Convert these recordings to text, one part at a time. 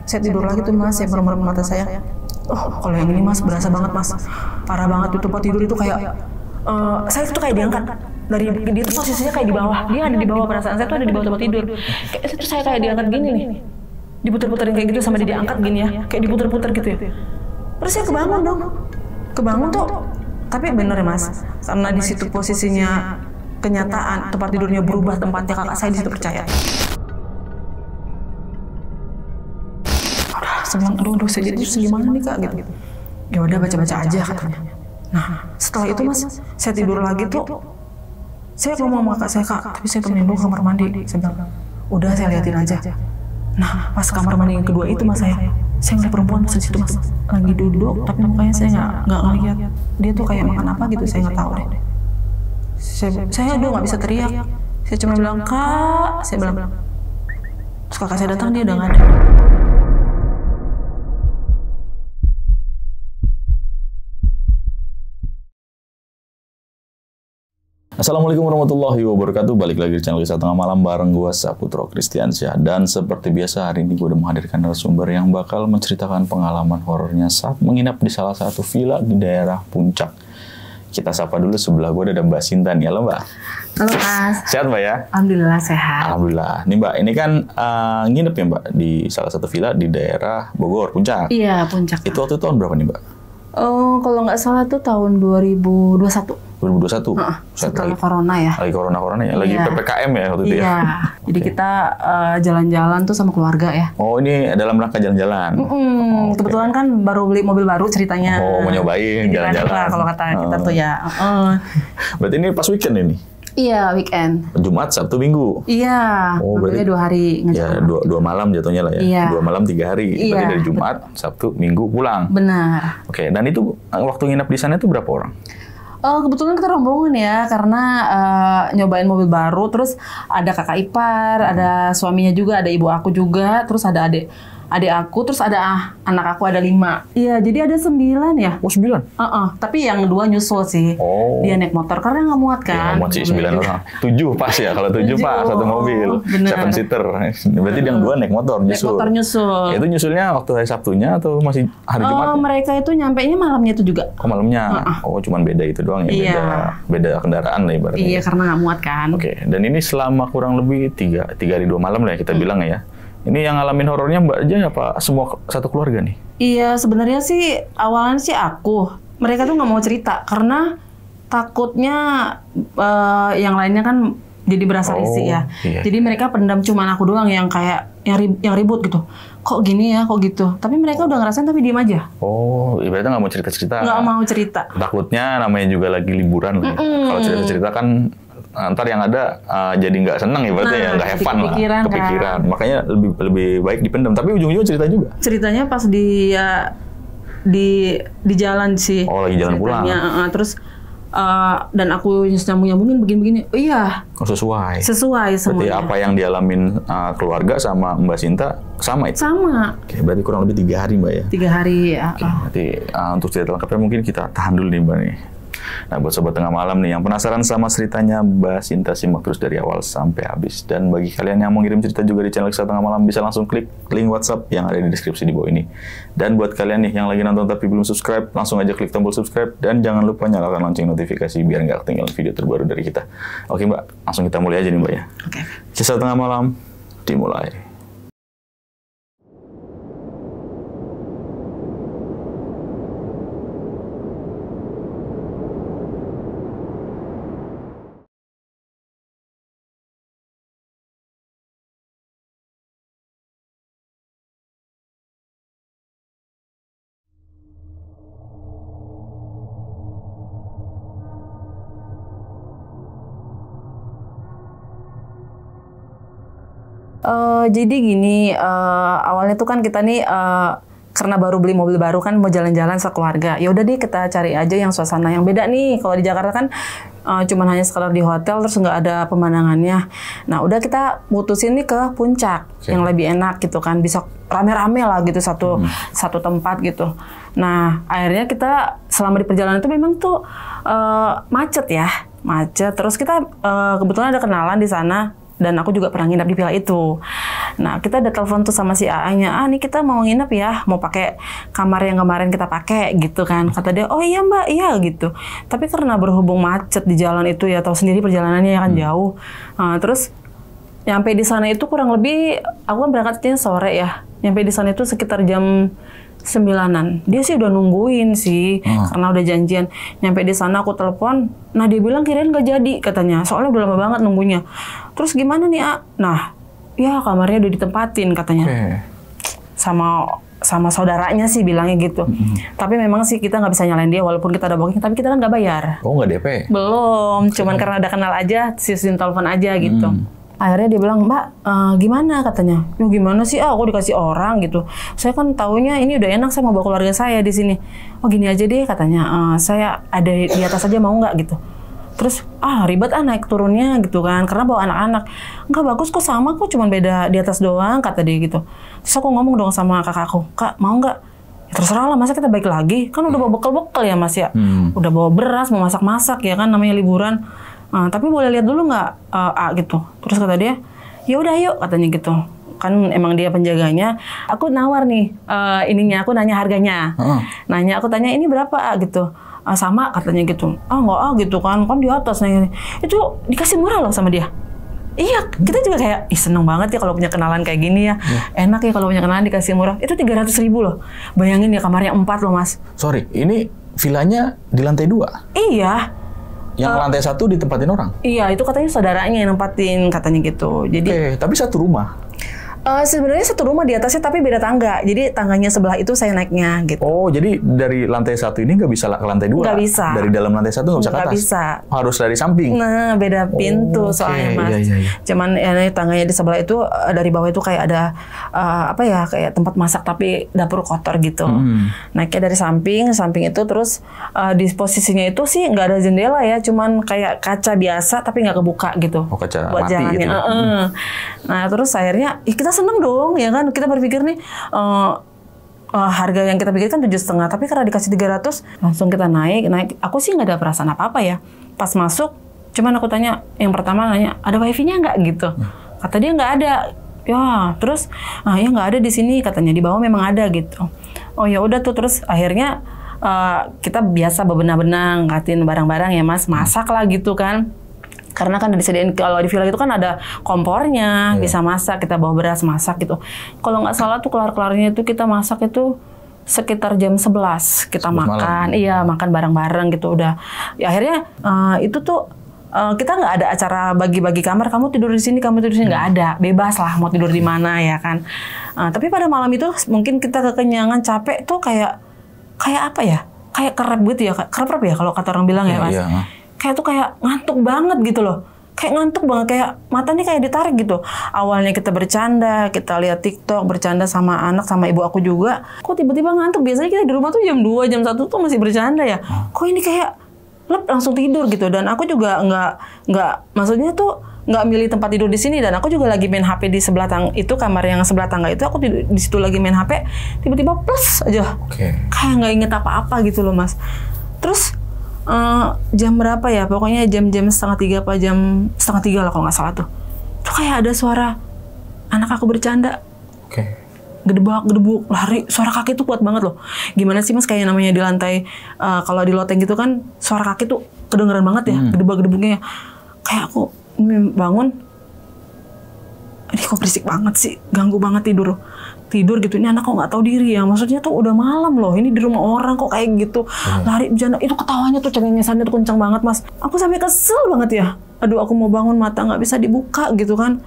Saya tidur lagi tuh Mas, saya merem-merem mata saya. Oh, kalau yang ini Mas berasa banget Mas, parah banget itu tempat tidur itu kayak saya tuh kayak diangkat dari dia tuh posisinya kayak di bawah, dia ada di bawah, perasaan saya tuh ada di bawah tempat tidur. Itu saya kayak diangkat gini nih, diputer-puterin kayak gitu sama dia diangkat gini ya, kayak diputer-puter gitu ya. Terus saya kebangun dong, kebangun tuh, tapi bener ya Mas, karena di situ posisinya kenyataan tempat tidurnya berubah tempatnya, kakak saya di situ percaya. Saya bilang, aduh saya jadi gimana nih Kak gitu. Ya udah baca-baca aja katanya. Nah setelah itu Mas, saya tidur lagi tuh, saya ngomong sama kakak saya, Kak, tapi saya temenin dulu kamar mandi. Saya bilang, udah saya liatin aja. Nah pas kamar mandi yang kedua itu Mas, saya ngeliat perempuan Mas di situ Mas, lagi duduk, tapi mukanya saya nggak ngeliat. Dia tuh kayak makan apa gitu, saya nggak tahu deh. Saya udah nggak bisa teriak. Saya cuma bilang, Kak, saya bilang. Terus kakak saya datang, dia udah nggak ada. Assalamualaikum warahmatullahi wabarakatuh. Balik lagi di channel Kisah Tengah Malam bareng gue Saputro Kristiansyah. Dan seperti biasa hari ini gue udah menghadirkan narasumber yang bakal menceritakan pengalaman horornya saat menginap di salah satu villa di daerah Puncak. Kita sapa dulu, sebelah gue ada Mbak Sinta nih. Halo Mbak. Halo Mas. Sehat Mbak ya? Alhamdulillah sehat. Alhamdulillah. Nih Mbak, ini kan nginep ya Mbak di salah satu villa di daerah Bogor, Puncak. Iya, Puncak. Itu waktu tahun berapa nih Mbak? Kalau nggak salah tuh tahun 2021. 2021? Setelah corona ya. Lagi corona ya? Lagi PPKM ya waktu itu ya? Iya, jadi kita jalan-jalan tuh sama keluarga ya. Oh ini dalam rangka jalan-jalan? Kebetulan kan baru beli mobil baru ceritanya. Oh mau nyobain jalan-jalan? Kalau kata kita tuh ya. Berarti ini pas weekend ini? Iya, weekend. Jumat, Sabtu, Minggu? Iya, berarti 2 hari ngejalan. Ya, 2 malam jatuhnya lah ya? Iya. 2 malam 3 hari? Iya. Berarti dari Jumat, Sabtu, Minggu pulang? Benar. Oke, dan itu waktu nginep di sana itu berapa orang? Kebetulan kita rombongan ya, karena nyobain mobil baru, terus ada kakak ipar, ada suaminya juga, ada ibu aku juga, terus ada adik aku, terus ada anak aku ada 5. Iya, jadi ada 9 ya. Oh 9? Tapi yang 2 nyusul sih. Oh. Dia naik motor karena nggak muat kan. Nggak muat sih 9 orang. 7 pas ya, kalau 7 pas satu mobil. 7 seater. Berarti yang 2 naik motor nyusul. Naik motor nyusul. Itu nyusulnya waktu hari Sabtunya atau masih hari Jumat? Mereka itu nyampainya malamnya itu juga. Oh malamnya? Oh cuman beda itu doang ya? Iya. Beda kendaraan lah ibaratnya. Iya, karena nggak muat kan. Oke, dan ini selama kurang lebih 3 hari 2 malam lah ya kita bilang ya. Ini yang ngalamin horornya Mbak aja apa semua satu keluarga nih? Iya, sebenarnya sih awalnya sih aku. Mereka tuh nggak mau cerita karena takutnya yang lainnya kan jadi berasa risih ya. Iya. Jadi mereka pendam, cuman aku doang yang kayak yang ribut gitu. Kok gini ya, kok gitu. Tapi mereka udah ngerasain tapi diem aja. Oh, ibaratnya nggak mau cerita-cerita. Nggak mau cerita. Takutnya namanya juga lagi liburan. Kalau cerita-cerita kan ntar yang ada jadi nggak seneng ya berarti ya, nggak have fun lah, kepikiran. Kan? Makanya lebih baik dipendam. Tapi ujung-ujungnya cerita juga. Ceritanya pas di jalan sih. Oh lagi jalan pulang. Terus dan aku nyambungin begini-begini. Oh iya. Oh, sesuai semuanya. Berarti apa yang dialamin keluarga sama Mbak Sinta sama itu? Sama. Oke, berarti kurang lebih 3 hari Mbak ya? 3 hari ya. Oke, berarti untuk cerita lengkapnya mungkin kita tahan dulu nih Mbak nih. Nah, buat Sobat Tengah Malam nih, yang penasaran sama ceritanya Mbak Sinta, simak terus dari awal sampai habis. Dan bagi kalian yang mau ngirim cerita juga di channel Kisah Tengah Malam, bisa langsung klik link WhatsApp yang ada di deskripsi di bawah ini. Dan buat kalian nih yang lagi nonton tapi belum subscribe, langsung aja klik tombol subscribe. Dan jangan lupa nyalakan lonceng notifikasi biar nggak ketinggalan video terbaru dari kita. Oke Mbak, langsung kita mulai aja nih Mbak ya. Oke. Kisah Tengah Malam, dimulai. Jadi gini, awalnya tuh kan kita nih karena baru beli mobil baru kan mau jalan-jalan sekeluarga. Ya udah deh kita cari aja yang suasana yang beda nih. Kalau di Jakarta kan cuman hanya sekedar di hotel terus nggak ada pemandangannya. Nah udah kita putusin nih ke Puncak yang lebih enak gitu kan, bisa rame-rame lah gitu satu tempat gitu. Nah akhirnya kita selama di perjalanan itu memang tuh macet. Terus kita kebetulan ada kenalan di sana. Dan aku juga pernah nginap di villa itu. Nah, kita ada telepon tuh sama si AA-nya. Nih kita mau nginap ya, mau pakai kamar yang kemarin kita pakai gitu kan. Kata dia, oh iya mbak, iya gitu. Tapi karena berhubung macet di jalan itu ya, tahu sendiri perjalanannya kan jauh. Terus nyampe di sana itu kurang lebih, aku kan berangkatnya sore ya. Nyampe di sana itu sekitar jam 9-an. Dia sih udah nungguin sih, karena udah janjian. Nyampe di sana aku telepon, nah dia bilang kirain nggak jadi katanya, soalnya udah lama banget nunggunya. Terus gimana nih, A? Nah, ya kamarnya udah ditempatin katanya. Sama saudaranya sih bilangnya gitu. Tapi memang sih kita nggak bisa nyalain dia walaupun kita ada booking, tapi kita kan nggak bayar. Oh, nggak DP? Belum, cuman karena ada kenal aja, sistem telepon aja gitu. Akhirnya dia bilang, Mbak, gimana katanya? Ya gimana sih, aku dikasih orang gitu. Saya kan taunya ini udah enak, saya mau bawa keluarga saya di sini. Oh gini aja deh katanya, saya ada di atas aja mau nggak gitu. Terus, ribet naik turunnya gitu kan, karena bawa anak-anak. Enggak bagus kok, sama kok, cuman beda di atas doang kata dia gitu. Terus aku ngomong dong sama kakakku, Kak mau nggak? Ya terserah lah, masa kita balik lagi? Kan udah bawa bekal-bekal ya Mas ya. Udah bawa beras, mau masak-masak ya kan, namanya liburan. Tapi boleh lihat dulu nggak gitu. Terus kata dia, ya udah yuk katanya gitu. Kan emang dia penjaganya. Aku nawar nih ininya, aku nanya harganya. Nanya, aku tanya ini berapa gitu. Sama katanya gitu. Enggak gitu kan di atas nih. Itu dikasih murah loh sama dia. Iya, kita juga kayak seneng banget ya kalau punya kenalan kayak gini ya. Enak ya kalau punya kenalan dikasih murah. Itu 300.000 loh. Bayangin ya, kamarnya 4 loh Mas. Sorry, ini villanya di lantai 2? Iya. Yang lantai 1 ditempatin orang? Iya, itu katanya saudaranya yang nempatin katanya gitu. Jadi tapi satu rumah? Sebenarnya satu rumah di atasnya tapi beda tangga. Jadi tangganya sebelah itu saya naiknya gitu. Oh, jadi dari lantai 1 ini nggak bisa ke lantai 2? Nggak bisa. Dari dalam lantai 1 nggak bisa ke atas? Nggak bisa. Harus dari samping? Nah, beda pintu soalnya Mas. Iya. Cuman ya, tangganya di sebelah itu, dari bawah itu kayak ada kayak tempat masak tapi dapur kotor gitu. Naiknya dari samping itu terus di posisinya itu sih nggak ada jendela ya, cuman kayak kaca biasa tapi nggak kebuka gitu. Oh, kaca buat mati jalannya. gitu. Nah, terus akhirnya kita seneng dong ya kan, kita berpikir nih harga yang kita pikirkan 7,5, tapi karena dikasih 300 langsung kita naik. Aku sih nggak ada perasaan apa-apa ya pas masuk, cuman aku tanya, yang pertama nanya ada wifi-nya nggak gitu. Kata dia nggak ada ya. Terus ya nggak ada di sini katanya, di bawah memang ada gitu. Oh ya udah tuh. Terus akhirnya kita biasa bebenah-benah ngangkatin barang-barang ya Mas, masak lah gitu kan. Karena kan disediain, kalau di villa itu kan ada kompornya, bisa masak, kita bawa beras masak gitu. Kalau nggak salah tuh kelar-kelarnya itu kita masak itu sekitar jam 11 kita makan. Iya, makan bareng-bareng gitu udah. Ya, akhirnya itu tuh kita nggak ada acara bagi-bagi kamar, kamu tidur di sini, kamu tidur di sini, nggak ada. Bebas lah mau tidur di mana ya kan. Tapi pada malam itu mungkin kita kekenyangan, capek tuh kayak apa ya? Kayak kerap gitu ya, kerap ya kalau kata orang bilang ya Mas. Kayak tuh kayak ngantuk banget gitu loh. Kayak ngantuk banget, kayak matanya kayak ditarik gitu. Awalnya kita bercanda, kita lihat TikTok, bercanda sama anak, sama ibu aku juga. Kok tiba-tiba ngantuk? Biasanya kita di rumah tuh jam 2, jam 1 tuh masih bercanda ya. Kok ini kayak langsung tidur gitu. Dan aku juga nggak maksudnya tuh nggak milih tempat tidur di sini. Dan aku juga lagi main HP di sebelah itu, kamar yang sebelah tangga itu aku tidur di situ lagi main HP. Tiba-tiba plus aja. Kayak nggak inget apa-apa gitu loh Mas. Terus jam berapa ya? Pokoknya jam-jam 2:30 apa jam 2:30 lah kalau nggak salah tuh. Tuh kayak ada suara anak aku bercanda. Gedebak-gedebuk, lari. Suara kaki tuh kuat banget loh. Gimana sih Mas, kayak namanya di lantai, kalau di loteng gitu kan, suara kaki tuh kedengeran banget ya, gedebak-gedebuknya. Kayak aku bangun, ini kok berisik banget sih, ganggu banget tidur gitu. Ini anak kok nggak tahu diri ya, maksudnya tuh udah malam loh, ini di rumah orang kok kayak gitu. Lari bercanda, itu ketawanya tuh cengengesannya tuh kencang banget Mas. Aku sampai kesel banget ya. Aduh, aku mau bangun, mata nggak bisa dibuka gitu kan.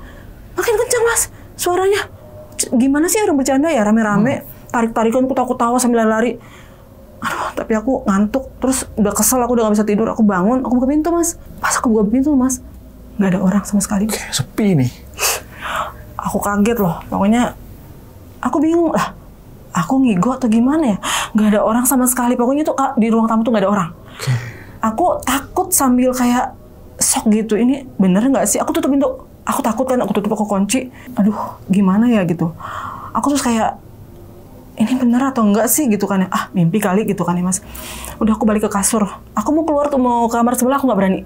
Makin kencang Mas suaranya. Gimana sih orang bercanda ya, rame-rame, tarik-tarikan, ketawa-ketawa sambil lari. Aduh, tapi aku ngantuk, terus udah kesel, aku udah nggak bisa tidur. Aku bangun, aku buka pintu Mas. Pas aku buka pintu Mas, nggak ada orang sama sekali. Sepi nih. Aku kaget loh, pokoknya aku bingung lah. Aku ngigo atau gimana ya? Nggak ada orang sama sekali. Pokoknya tuh di ruang tamu tuh nggak ada orang. Aku takut sambil kayak shock gitu. Ini bener nggak sih? Aku tutup pintu. Aku takut kan, aku tutup, aku kunci. Aduh, gimana ya gitu. Aku terus kayak, ini bener atau enggak sih gitu kan ya. Mimpi kali gitu kan ya Mas. Udah aku balik ke kasur. Aku mau keluar tuh, mau ke kamar sebelah, aku nggak berani.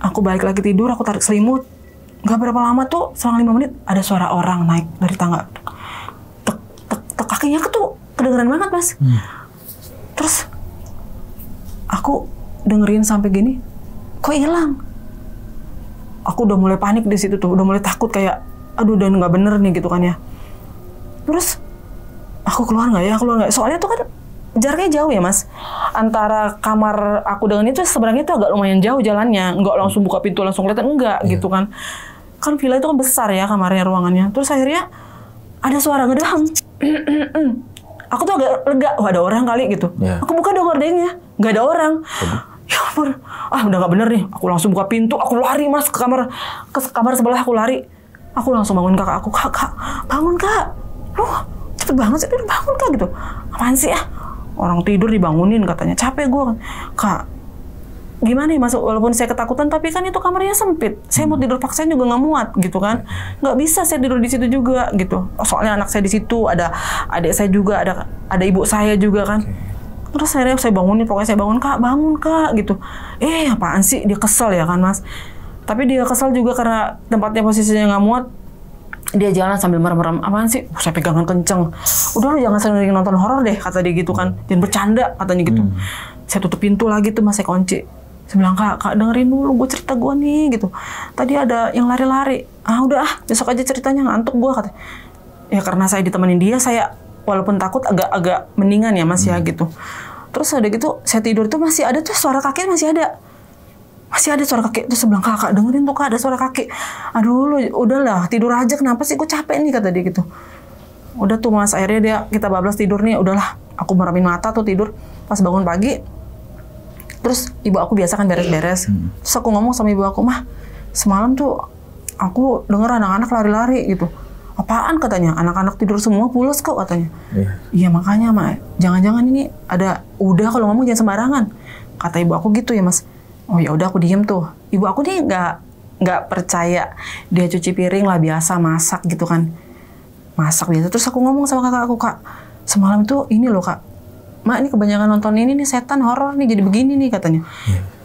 Aku balik lagi tidur, aku tarik selimut. Gak berapa lama tuh, selang 5 menit ada suara orang naik dari tangga. Tek, tek, tek, kakinya tuh kedengeran banget mas. Terus aku dengerin sampai gini, kok hilang? Aku udah mulai panik di situ tuh, udah mulai takut kayak, aduh dan nggak bener nih gitu kan ya. Terus aku keluar nggak ya, keluar nggak? Soalnya tuh kan jaraknya jauh ya mas. Antara kamar aku dengan itu sebenarnya itu agak lumayan jauh jalannya, nggak langsung buka pintu langsung kelihatan, enggak gitu kan. Kan villa itu kan besar ya kamarnya, ruangannya. Terus akhirnya ada suara ngedam. Aku tuh agak lega, wah ada orang kali gitu. Aku buka dong gordengnya, nggak ada orang. Ya ampun, udah nggak bener nih. Aku langsung buka pintu, aku lari mas ke kamar sebelah, aku lari. Aku langsung bangun kakak aku, kak bangun kak. Loh cepet banget sih, bangun kak gitu. Apaan sih ya? Orang tidur dibangunin katanya, capek gue kan. Kak, gimana ya mas, walaupun saya ketakutan tapi kan itu kamarnya sempit, saya mau tidur paksain juga nggak muat gitu kan, nggak bisa saya tidur di situ juga gitu. Soalnya anak saya di situ, ada adik saya juga, ada ibu saya juga kan. Terus akhirnya saya bangunin, pokoknya saya bangun kak gitu. Apaan sih, dia kesel ya kan mas. Tapi dia kesel juga karena tempatnya posisinya nggak muat. Dia jalan sambil merem-merem, apaan sih? Saya pegangan kenceng. Udah lu jangan sering nonton horor deh, kata dia gitu kan. Jangan bercanda, katanya gitu. Saya tutup pintu lagi tuh mas, saya kunci. Saya bilang, kak dengerin dulu gue cerita gue nih gitu. Tadi ada yang lari-lari. Udah besok aja ceritanya, ngantuk gue katanya. Ya karena saya ditemenin dia, saya walaupun takut agak mendingan ya mas ya gitu. Terus ada gitu, saya tidur tuh masih ada tuh suara kaki, masih ada suara kaki. Terus saya bilang, kak dengerin tuh kak, ada suara kaki. Aduh lu udahlah tidur aja, kenapa sih, gue capek nih, kata dia gitu. Udah tuh mas, akhirnya kita bablas tidur nih, udahlah aku meramin mata tuh tidur. Pas bangun pagi, terus ibu aku biasa kan beres-beres. Terus aku ngomong sama ibu aku, mah semalam tuh aku denger anak-anak lari-lari gitu. Apaan katanya, anak-anak tidur semua pulas kok katanya. Iya makanya mak, jangan-jangan ini ada, udah kalau ngomong jangan sembarangan, kata ibu aku gitu ya mas. Oh ya udah aku diem tuh. Ibu aku nih nggak percaya, dia cuci piring lah biasa, masak gitu kan, masak biasa. Terus aku ngomong sama kakak aku, kak semalam tuh ini loh kak, mak ini kebanyakan nonton ini nih, setan horor nih jadi begini nih katanya.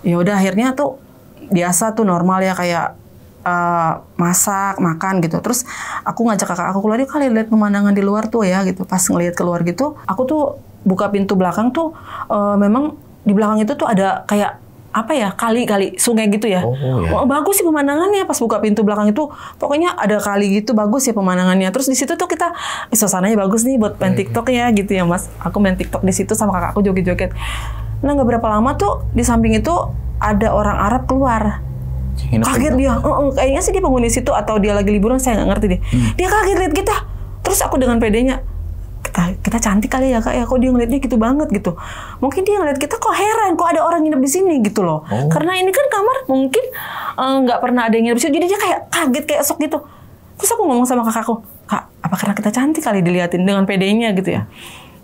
Ya udah akhirnya tuh biasa tuh normal ya, kayak masak makan gitu. Terus aku ngajak kakak aku keluar, kali lihat pemandangan di luar tuh ya gitu. Pas ngelihat keluar gitu, aku tuh buka pintu belakang tuh, memang di belakang itu tuh ada kayak apa ya, kali sungai gitu ya. Bagus sih pemandangannya pas buka pintu belakang itu, pokoknya ada kali gitu, bagus ya pemandangannya. Terus di situ tuh kita suasananya bagus nih buat main TikTok ya gitu ya mas. Aku main TikTok di situ sama kakakku joget-joget. Nah nggak berapa lama tuh di samping itu ada orang Arab keluar. Kaget dia, kayaknya sih dia penghuni situ atau dia lagi liburan, saya nggak ngerti deh. Dia kaget lihat kita. Terus aku dengan pedenya, kita cantik kali ya kak ya, kok dia ngeliatnya gitu banget gitu. Mungkin dia ngeliat kita kok heran, kok ada orang nginep di sini gitu loh. Karena ini kan kamar mungkin nggak pernah ada yang nginep di sini, jadi dia kayak kaget, kayak sok gitu. Terus aku ngomong sama kakakku, kak apa karena kita cantik kali diliatin, dengan pedenya gitu ya.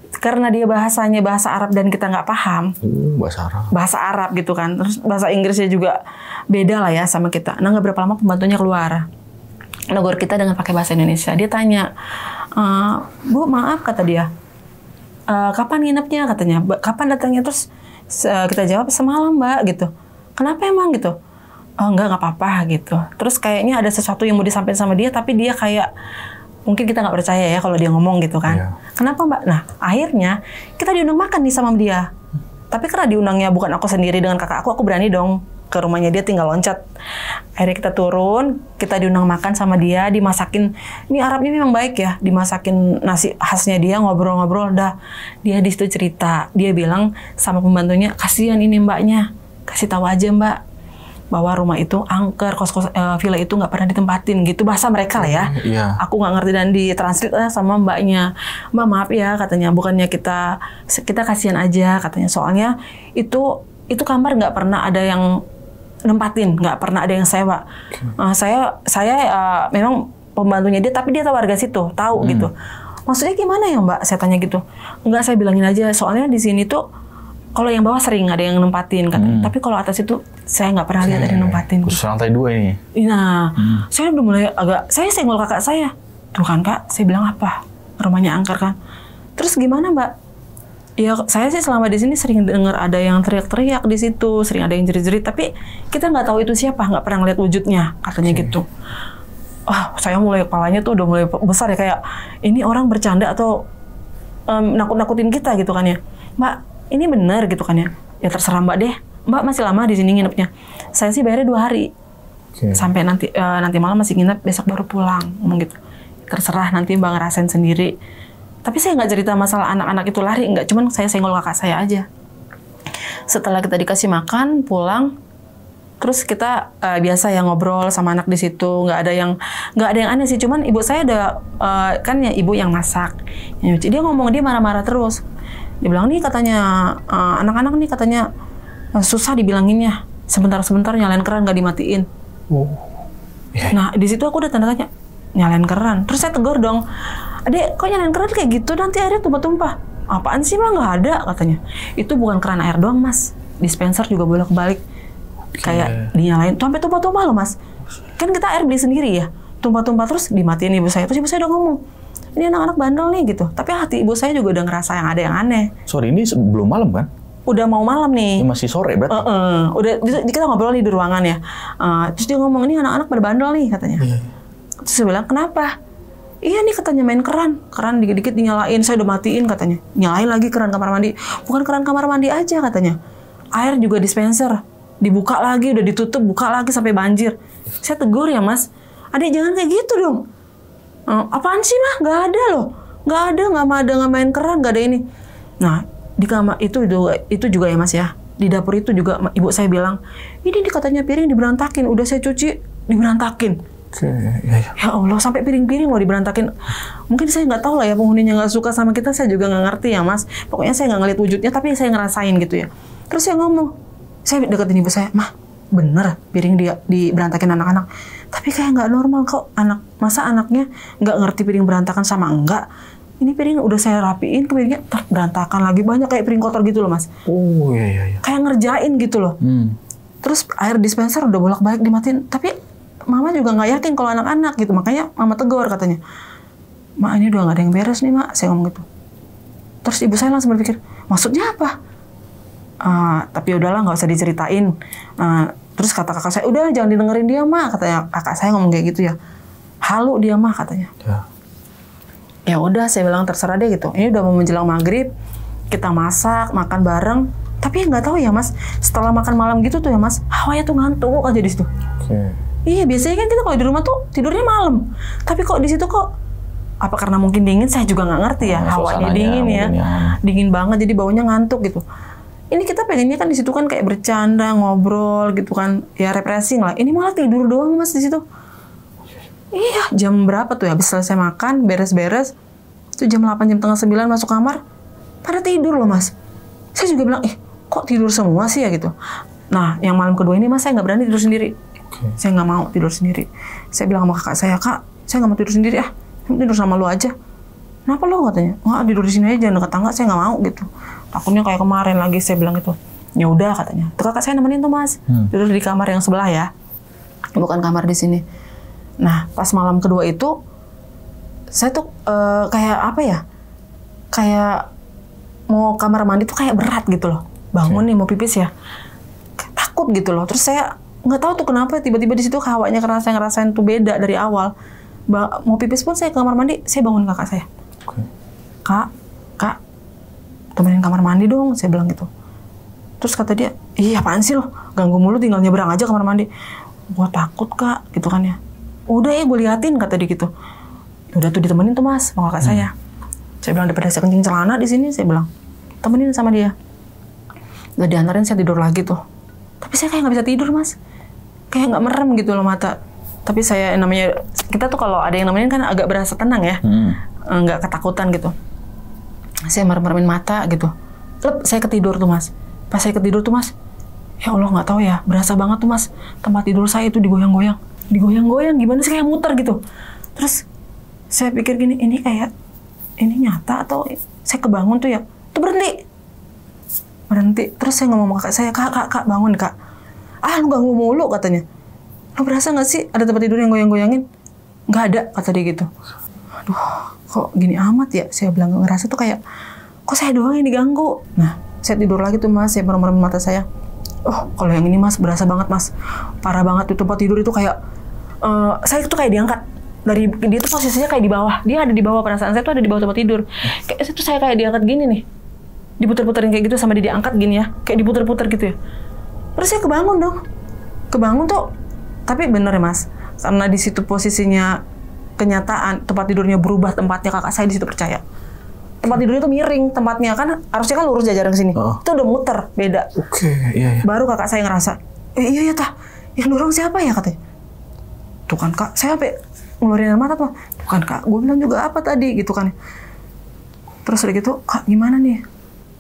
Karena dia bahasanya bahasa Arab dan kita nggak paham. Bahasa Arab gitu kan. Terus bahasa Inggrisnya juga beda lah ya sama kita. Nah nggak berapa lama pembantunya keluar, negur kita dengan pakai bahasa Indonesia. Dia tanya, Bu maaf kata dia, kapan nginepnya katanya, kapan datangnya. Terus kita jawab semalam mbak gitu. Kenapa emang gitu? Enggak apa-apa gitu. Terus kayaknya ada sesuatu yang mau disampaikan sama dia, tapi dia kayak mungkin kita nggak percaya ya kalau dia ngomong gitu kan. Kenapa mbak? Nah akhirnya kita diundang makan nih sama dia. Tapi karena diundangnya bukan aku sendiri dengan kakak aku berani dong ke rumahnya dia, tinggal loncat. Akhirnya kita turun, kita diundang makan sama dia, dimasakin. Ini Arabnya memang baik ya, dimasakin nasi khasnya dia, ngobrol-ngobrol. Dah dia di situ cerita, dia bilang sama pembantunya, kasihan ini mbaknya, kasih tahu aja mbak bahwa rumah itu angker, villa itu nggak pernah ditempatin gitu, bahasa mereka lah ya. Aku nggak ngerti dan ditranslate sama mbaknya. Mbak maaf ya katanya, bukannya kita kasihan aja katanya, soalnya itu kamar nggak pernah ada yang nempatin, nggak pernah ada yang sewa. Saya memang pembantunya dia, tapi dia tahu warga situ, tahu gitu. Maksudnya gimana ya mbak? Saya tanya gitu. Enggak, saya bilangin aja, soalnya di sini tuh kalau yang bawah sering ada yang nempatin kan, tapi kalau atas itu saya nggak pernah lihat ada yang nempatin. Khusus lantai 2 ini. Nah, saya udah mulai saya senggol kakak saya. Tuh kan kak, saya bilang apa? Rumahnya angker kan. Terus gimana mbak? Ya saya sih selama di sini sering dengar ada yang teriak-teriak di situ, sering ada yang jerit-jerit, tapi kita nggak tahu itu siapa, nggak pernah ngeliat wujudnya, katanya gitu. Saya mulai kepalanya tuh udah mulai besar ya, kayak ini orang bercanda atau nakut-nakutin kita gitu kan ya. Mbak, ini bener gitu kan ya. Ya terserah Mbak deh. Mbak masih lama di sini nginepnya. Saya sih bayarnya 2 hari. Sampai nanti malam masih nginep, besok baru pulang, ngomong gitu. Terserah nanti Mbak ngerasain sendiri. Tapi saya nggak cerita masalah anak-anak itu lari, nggak, cuman saya senggol kakak saya aja. Setelah kita dikasih makan, pulang, terus kita biasa ya ngobrol sama anak di situ, nggak ada yang aneh sih, cuman ibu saya ada kan ya ibu yang masak, yang nyuci. Dia ngomong, dia marah-marah terus. Dia bilang nih katanya anak-anak nih katanya susah dibilanginnya, sebentar-sebentar nyalain keran nggak dimatiin. Nah di situ aku udah tanda tanya, nyalain keran. Terus saya tegur dong, Adek, kok nyalain keran kayak gitu, nanti airnya tumpah-tumpah. Apaan sih mah, nggak ada katanya. Itu bukan keran air doang mas, dispenser juga bolak-balik. Kayak dinyalain, sampai tumpah-tumpah loh mas. Kan kita air beli sendiri ya, tumpah-tumpah terus dimatiin ibu saya. Terus ibu saya udah ngomong, ini anak-anak bandel nih gitu. Tapi hati ibu saya juga udah ngerasa yang ada yang aneh. Sorry, ini belum malam kan? Udah mau malam nih. Ini masih sore berarti? Udah, kita ngobrol nih di ruangan ya. Terus dia ngomong, ini anak-anak pada bandel nih katanya. Terus saya bilang, kenapa? Iya nih katanya main keran dikit-dikit dinyalain, saya udah matiin katanya. Nyalain lagi keran kamar mandi. Bukan keran kamar mandi aja katanya. Air juga dispenser. Dibuka lagi, udah ditutup, buka lagi sampai banjir. Saya tegur ya mas, Adek jangan kayak gitu dong. Apaan sih mah? Nggak ada loh. Nggak ada main keran, nggak ada ini. Nah, di kamar itu juga ya mas ya. Di dapur itu juga ibu saya bilang, ini katanya piring diberantakin, udah saya cuci diberantakin. Ya Allah, sampai piring-piring loh diberantakin. Mungkin saya nggak tahu lah ya, penghuninya nggak suka sama kita, saya juga nggak ngerti ya mas. Pokoknya saya nggak ngeliat wujudnya, tapi saya ngerasain gitu ya. Terus saya ngomong, saya deketin ibu saya, mah bener piring diberantakin anak-anak. Tapi kayak nggak normal kok, masa anaknya nggak ngerti piring berantakan sama enggak. Ini piring udah saya rapiin, piringnya berantakan lagi, banyak kayak piring kotor gitu loh mas. Iya. Kayak ngerjain gitu loh. Terus air dispenser udah bolak-balik dimatiin, tapi Mama juga nggak yakin kalau anak-anak gitu, makanya Mama tegur katanya. Mak, ini udah nggak ada yang beres nih mak, saya ngomong gitu. Terus ibu saya langsung berpikir, maksudnya apa? Tapi udahlah nggak usah diceritain. Terus kata kakak saya, udah jangan didengerin dia mak, katanya kakak saya ngomong kayak gitu ya. Halu dia mah katanya. Ya udah, saya bilang terserah deh gitu. Ini udah mau menjelang maghrib, kita masak, makan bareng. Tapi nggak tahu ya mas, setelah makan malam gitu tuh ya mas, hawanya tuh ngantuk aja di situ. Iya, biasanya kan kita kalau di rumah tuh tidurnya malam. Tapi kok di situ kok, apa karena mungkin dingin, saya juga nggak ngerti ya. Hawanya dingin ya. Dingin banget, jadi baunya ngantuk gitu. Ini kita pengennya kan di situ kan kayak bercanda, ngobrol gitu kan, ya refreshing lah. Ini malah tidur doang mas di situ. Iya, jam berapa tuh ya? Habis selesai makan, beres-beres, itu jam 8, jam setengah 9 masuk kamar, pada tidur loh mas. Saya juga bilang, kok tidur semua sih ya gitu. Nah, yang malam kedua ini mas, saya nggak berani tidur sendiri. Saya nggak mau tidur sendiri. Saya bilang sama kakak saya, Kak, saya nggak mau tidur sendiri ah. Tidur sama lu aja. Kenapa lo katanya? Nggak, tidur di sini aja, jangan dekat tangga. Saya nggak mau gitu. Takutnya kayak kemarin lagi, saya bilang gitu. Ya udah katanya. Tuh kakak saya nemenin tuh mas. Tidur di kamar yang sebelah ya. Bukan kamar di sini. Nah, pas malam kedua itu, saya tuh kayak apa ya? Kayak mau kamar mandi tuh kayak berat gitu loh. Bangun nih mau pipis ya. Takut gitu loh. Terus saya nggak tahu tuh kenapa tiba-tiba di situ hawanya, karena saya ngerasain tuh beda dari awal. Mau pipis pun saya ke kamar mandi, saya bangun kakak saya. Kak, temenin kamar mandi dong, saya bilang gitu. Terus kata dia, iya apaan sih lo, ganggu mulu, tinggal nyebrang aja kamar mandi. Gua takut kak, gitu kan ya. Udah ya gue liatin, kata dia gitu. Udah tuh ditemenin tuh mas, sama kakak saya. Saya bilang daripada saya kencing celana di sini, saya bilang temenin sama dia. Udah diantarin, saya tidur lagi tuh. Tapi saya kayak nggak bisa tidur mas, kayak nggak merem gitu loh mata. Tapi saya namanya, kita tuh kalau ada yang nemenin kan agak berasa tenang ya, nggak ketakutan gitu. Saya merem-meremin mata gitu. Saya ketidur tuh mas. Pas saya ketidur tuh mas, ya Allah nggak tahu ya, berasa banget tuh mas, tempat tidur saya itu digoyang-goyang, gimana sih, kayak muter gitu. Terus saya pikir gini, ini kayak ini nyata atau saya kebangun tuh ya, tuh berhenti. Terus saya ngomong sama kakak saya, kak bangun kak. Lu ganggu mulu katanya. Lu berasa nggak sih ada tempat tidur yang goyang-goyangin? Nggak ada, kata dia gitu. Aduh, kok gini amat ya? Saya bilang ngerasa tuh kayak, kok saya doang yang diganggu. Nah, saya tidur lagi tuh mas, saya merem-merem mata saya. Oh, kalau yang ini mas berasa banget mas, parah banget tuh tempat tidur itu kayak saya tuh kayak diangkat dari dia tuh posisinya kayak di bawah, dia ada di bawah, perasaan saya tuh ada di bawah tempat tidur. Kayak itu saya kayak diangkat gini nih, diputer-puterin kayak gitu sama dia diangkat gini ya, kayak diputer-puter gitu ya. Terus saya kebangun dong, kebangun tuh, tapi bener ya mas, karena di situ posisinya kenyataan tempat tidurnya berubah tempatnya, kakak saya di situ percaya. Tempat tidurnya tuh miring tempatnya, kan harusnya kan lurus jajaran ke sini. Itu udah muter, beda. Oke, iya. Baru kakak saya ngerasa, iya ya tah, yang dorong siapa ya katanya. Tuh kan kak, saya sampai ngeluarin air mata tuh. Tuh kan kak, gue bilang juga apa tadi gitu kan. Terus udah gitu, kak gimana nih?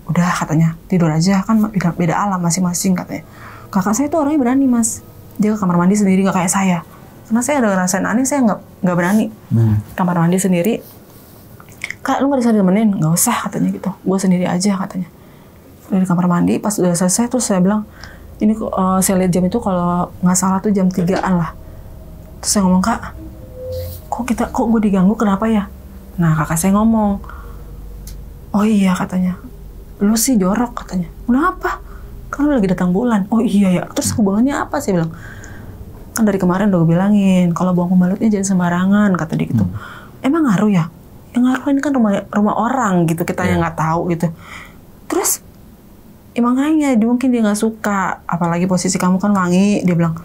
Udah katanya, tidur aja kan beda alam masing-masing katanya. Kakak saya tuh orangnya berani mas. Dia ke kamar mandi sendiri, nggak kayak saya. Karena saya ada ngerasain aneh, saya nggak berani. Kamar mandi sendiri. Kak, lu nggak bisa ditemenin? Nggak usah katanya gitu. Gue sendiri aja katanya. Dari kamar mandi, pas udah selesai terus saya bilang, ini saya lihat jam itu kalau nggak salah tuh jam 3-an lah. Terus saya ngomong, kak, kok gue diganggu, kenapa ya? Nah, kakak saya ngomong, oh iya katanya, lu sih jorok katanya. Kenapa? Kan lu lagi datang bulan. Oh iya ya. Terus hubungannya apa? Saya bilang, kan dari kemarin udah gue bilangin, kalau buang pembalutnya jangan sembarangan, kata dia gitu. Emang ngaruh ya? Yang ngaruh ini kan rumah orang gitu, kita yang nggak tahu gitu. Terus, ya makanya mungkin dia nggak suka, apalagi posisi kamu kan wangi, dia bilang.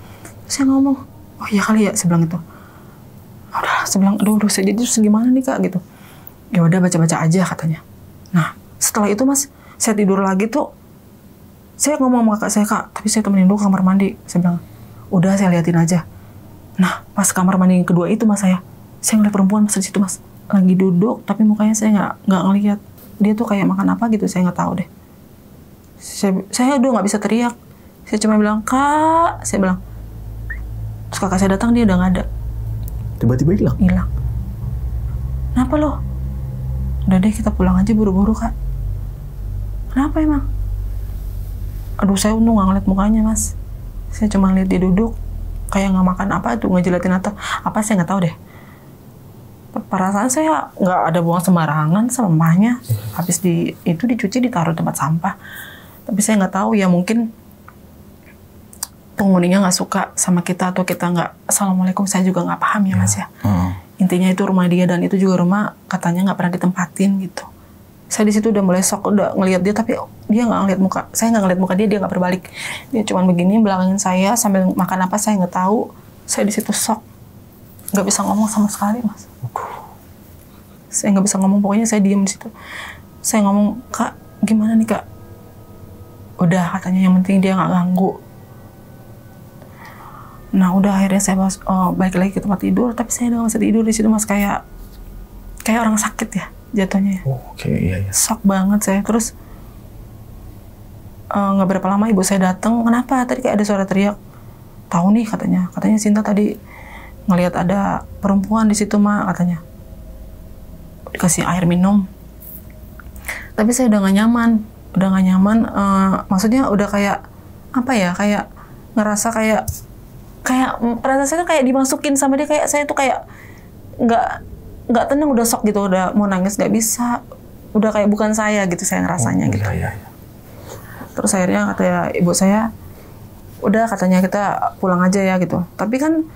Saya ngomong, oh iya kali ya, saya bilang gitu. Udah, saya bilang, aduh saya jadi terus gimana nih kak gitu. Ya udah baca-baca aja katanya. Nah, setelah itu mas, saya tidur lagi tuh, saya ngomong sama kakak saya, kak, tapi saya temenin dulu kamar mandi. Saya bilang, udah saya liatin aja. Nah, pas kamar mandi yang kedua itu mas, saya ngeliat perempuan mas di situ mas, lagi duduk, tapi mukanya saya nggak ngeliat. Dia tuh kayak makan apa gitu, saya nggak tahu deh. Saya udah nggak bisa teriak. Saya cuma bilang, kak, saya bilang. Terus kakak saya datang, dia udah nggak ada. Tiba-tiba hilang? Hilang. Kenapa lo? Udah deh, kita pulang aja buru-buru kak. Kenapa emang? Aduh, saya untung nggak ngeliat mukanya mas. Saya cuma lihat dia duduk, kayak nggak makan apa tuh, ngejelatin atau apa, saya nggak tahu deh. Perasaan saya nggak ada buang sembarangan sama mamanya. Habis itu dicuci, ditaruh tempat sampah. Tapi saya nggak tahu ya, mungkin penghuninya nggak suka sama kita atau kita nggak. Assalamualaikum, saya juga nggak paham ya mas ya. Intinya itu rumah dia dan itu juga rumah katanya nggak pernah ditempatin gitu. Saya di situ udah mulai shock, udah ngelihat dia, tapi dia nggak ngelihat muka. Saya nggak ngelihat muka dia nggak berbalik. Dia cuma begini belakangin saya sambil makan apa saya nggak tahu. Saya di situ shock, nggak bisa ngomong sama sekali mas. Saya nggak bisa ngomong, pokoknya saya diem di situ. Saya ngomong, kak gimana nih kak? Udah katanya yang penting dia nggak ganggu. Nah udah akhirnya saya balik lagi ke tempat tidur, tapi saya nggak bisa tidur di situ mas, kayak orang sakit ya jatuhnya. Oke, iya. Shock banget saya. Terus nggak berapa lama ibu saya datang. Kenapa? Tadi kayak ada suara teriak. Tahu nih katanya Sinta tadi ngelihat ada perempuan di situ mak katanya. Dikasih air minum. Tapi saya udah nggak nyaman. Maksudnya udah kayak apa ya? Kayak ngerasa kayak perasaan saya tuh kayak dimasukin sama dia, kayak saya tuh kayak nggak tenang, udah shock gitu, udah mau nangis nggak bisa, udah kayak bukan saya gitu saya ngerasanya gitu. Iya. Terus akhirnya kata ibu saya, udah katanya kita pulang aja ya gitu. Tapi kan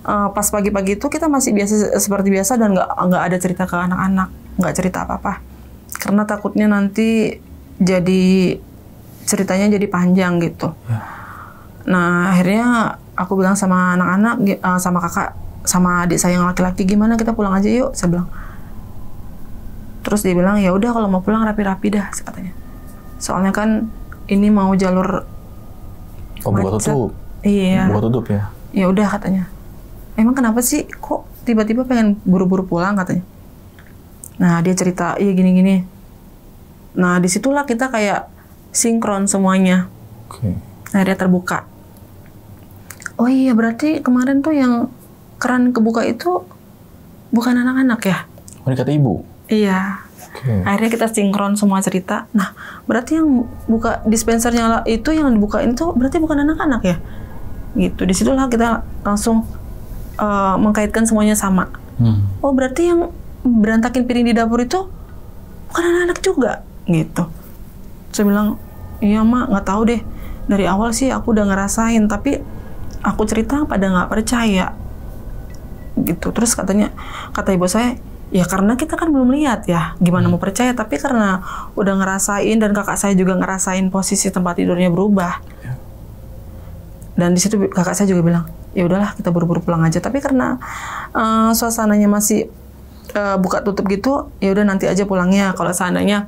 pas pagi-pagi itu kita masih biasa seperti biasa dan nggak ada cerita ke anak-anak, nggak cerita apa-apa, karena takutnya nanti jadi ceritanya jadi panjang gitu. Nah akhirnya aku bilang sama anak-anak, sama kakak, sama adik saya yang laki-laki, gimana kita pulang aja yuk, saya bilang. Terus dia bilang ya udah kalau mau pulang rapi-rapi dah katanya. Soalnya kan ini mau jalur buka tutup. Iya. Buka tutup ya. Ya udah katanya. Emang kenapa sih kok tiba-tiba pengen buru-buru pulang katanya. Nah dia cerita iya gini-gini. Nah disitulah kita kayak sinkron semuanya. Akhirnya terbuka. Oh iya berarti kemarin tuh yang keran kebuka itu bukan anak-anak ya? Ini kata ibu? Iya. Akhirnya kita sinkron semua cerita. Nah berarti yang buka dispensernya itu, yang dibukain tuh berarti bukan anak-anak ya? Gitu. Disitulah kita langsung mengkaitkan semuanya sama. Oh berarti yang berantakin piring di dapur itu bukan anak-anak juga? gitu. Saya bilang, iya mak, nggak tahu deh. Dari awal sih aku udah ngerasain, tapi aku cerita pada nggak percaya gitu. Terus kata ibu saya, ya karena kita kan belum lihat ya, gimana mau percaya. Tapi karena udah ngerasain dan kakak saya juga ngerasain posisi tempat tidurnya berubah. Dan di situ kakak saya juga bilang, ya udahlah kita buru-buru pulang aja. Tapi karena suasananya masih buka tutup gitu, ya udah nanti aja pulangnya. Kalau seandainya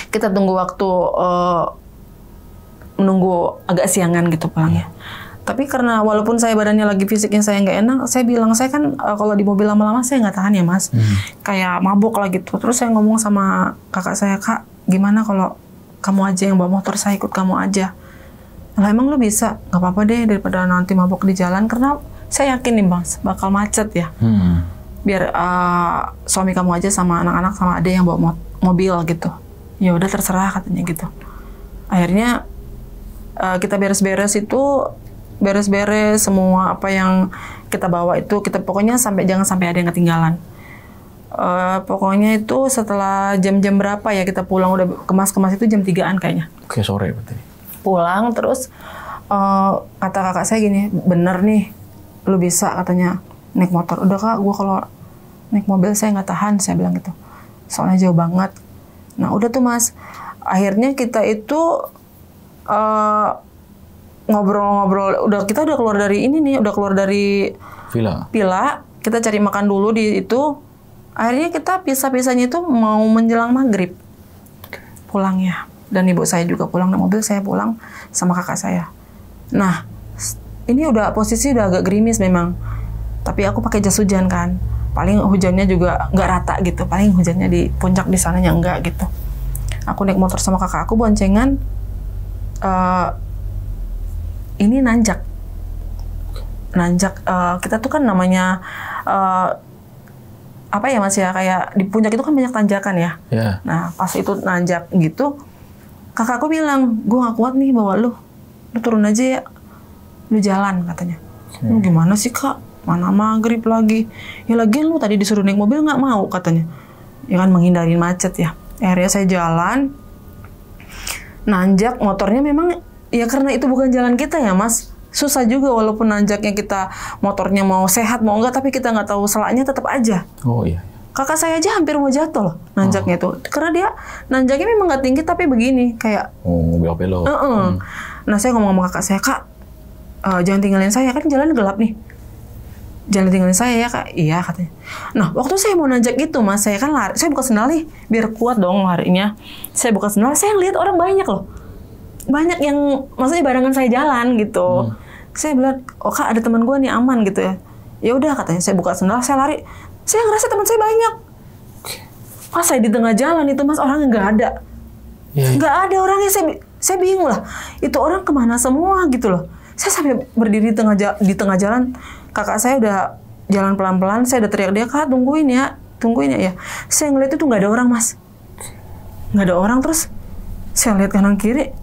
kita tunggu waktu menunggu agak siangan gitu pulangnya. Tapi karena walaupun saya badannya lagi fisiknya saya nggak enak, saya bilang saya kan kalau di mobil lama-lama saya nggak tahan ya mas, kayak mabuk lah gitu. Terus saya ngomong sama kakak saya, kak gimana kalau kamu aja yang bawa motor, saya ikut kamu aja. Lah emang lu bisa? Nggak apa-apa deh daripada nanti mabuk di jalan, karena saya yakin nih mas bakal macet ya. Biar suami kamu aja sama anak-anak sama adek yang bawa mobil gitu. Ya udah terserah katanya gitu. Akhirnya kita beres-beres semua apa yang kita bawa itu, kita pokoknya jangan sampai ada yang ketinggalan. Pokoknya itu setelah jam-jam berapa ya kita pulang, udah kemas-kemas itu jam 3-an kayaknya. Oke, sore berarti. Pulang terus kata kakak saya gini, bener nih lu bisa katanya naik motor. Udah kak, gue kalau naik mobil saya nggak tahan, saya bilang gitu. Soalnya jauh banget. Nah udah tuh mas, akhirnya kita itu ngobrol-ngobrol, kita udah keluar dari ini nih, udah keluar dari villa, kita cari makan dulu di itu. Akhirnya kita pisah-pisahnya itu mau menjelang maghrib pulangnya. Dan ibu saya juga pulang di mobil, saya pulang sama kakak saya. Nah, ini posisi udah agak gerimis memang. Tapi aku pakai jas hujan kan. Paling hujannya juga nggak rata gitu. Paling hujannya di puncak di sananya enggak gitu. Aku naik motor sama kakak aku boncengan. Ini nanjak. Kita tuh kan namanya apa ya mas ya, kayak di puncak itu kan banyak tanjakan ya. Nah pas itu nanjak gitu, kakakku bilang, gue gak kuat nih bawa lu turun aja ya, lu jalan katanya. Lu gimana sih kak, mana maghrib lagi, ya lagian lu tadi disuruh naik mobil gak mau katanya, ya kan menghindarin macet ya. Akhirnya saya jalan nanjak, motornya memang ya karena itu bukan jalan kita ya mas, susah juga walaupun nanjaknya kita motornya mau sehat mau enggak, tapi kita nggak tahu selaknya tetap aja. Oh iya. Kakak saya aja hampir mau jatuh loh nanjaknya tuh, karena dia nanjaknya memang nggak tinggi tapi begini kayak belok-belok. Nah saya ngomong sama kakak saya, kak jangan tinggalin saya, kan jalan gelap nih, jangan tinggalin saya ya kak. Iya katanya. Nah waktu saya mau nanjak itu mas, saya kan lari, saya buka sendal nih biar kuat dong larinya. Saya buka sendal, saya lihat orang banyak loh, banyak yang maksudnya barengan saya jalan gitu. Saya bilang, oh kak ada teman gue nih aman gitu ya. Ya udah katanya, saya buka sendal, saya lari. Saya ngerasa teman saya banyak. Pas saya di tengah jalan itu mas, orangnya nggak ada. Nggak ada orangnya, saya bingung lah. Itu orang kemana semua gitu loh. Saya sampai berdiri di tengah jalan, kakak saya udah jalan pelan-pelan, saya udah teriak dia, kak tungguin ya. Saya ngeliat itu nggak ada orang mas. Nggak ada orang, terus saya lihat kanan kiri,